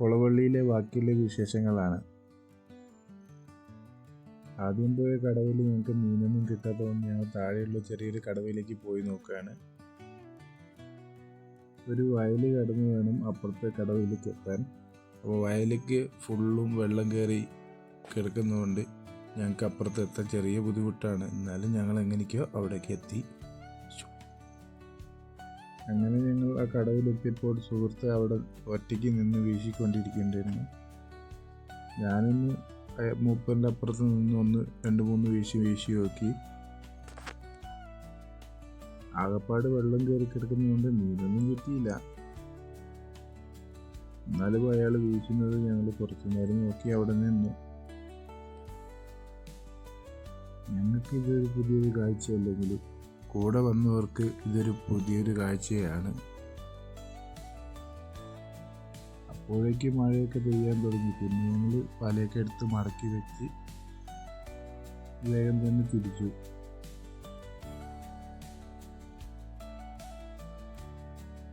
കുളവള്ളിയിലെ ബാക്കിയുള്ള വിശേഷങ്ങളാണ്. ആദ്യം പോയ കടവിൽ ഞങ്ങൾക്ക് മീനൊന്നും കിട്ടാത്തതുകൊണ്ട് ഞങ്ങൾ താഴെയുള്ള ചെറിയൊരു കടവിലേക്ക് പോയി നോക്കുകയാണ്. ഒരു വയൽ കടന്ന് വേണം അപ്പുറത്തെ കടവിലേക്ക് എത്താൻ. അപ്പോൾ വയലിലേക്ക് ഫുള്ളും വെള്ളം കയറി കിടക്കുന്നതുകൊണ്ട് ഞങ്ങൾക്ക് അപ്പുറത്ത് എത്താൻ ചെറിയ ബുദ്ധിമുട്ടാണ്. എന്നാലും ഞങ്ങൾ എങ്ങനെയൊക്കെയോ അവിടേക്ക് എത്തി. അങ്ങനെ ഞങ്ങൾ ആ കടവിലെത്തിയപ്പോൾ സുഹൃത്ത് അവിടെ ഒറ്റയ്ക്ക് നിന്ന് വീശിക്കൊണ്ടിരിക്കേണ്ടിയിരുന്നു. ഞാനൊന്ന് മൂപ്പറിൻ്റെ അപ്പുറത്ത് നിന്ന് 2-3 വീശി നോക്കി. ആകപ്പാട് വെള്ളം കയറി കിടക്കുന്നതുകൊണ്ട് മീനൊന്നും കിട്ടിയില്ല. എന്നാലും അയാൾ വീശുന്നത് ഞങ്ങൾ കുറച്ചു നേരം നോക്കി അവിടെ നിന്നു. ഞങ്ങൾക്ക് ഇതൊരു പുതിയൊരു കാഴ്ചയല്ലെങ്കിലും കൂടെ വന്നവർക്ക് ഇതൊരു പുതിയൊരു കാഴ്ചയാണ്. അപ്പോഴേക്ക് മഴയൊക്കെ പെയ്യാൻ തുടങ്ങി. പിന്നെ ഞങ്ങൾ വലയൊക്കെ എടുത്ത് മടക്കി വെച്ച് വേഗം തന്നെ തിരിച്ചു.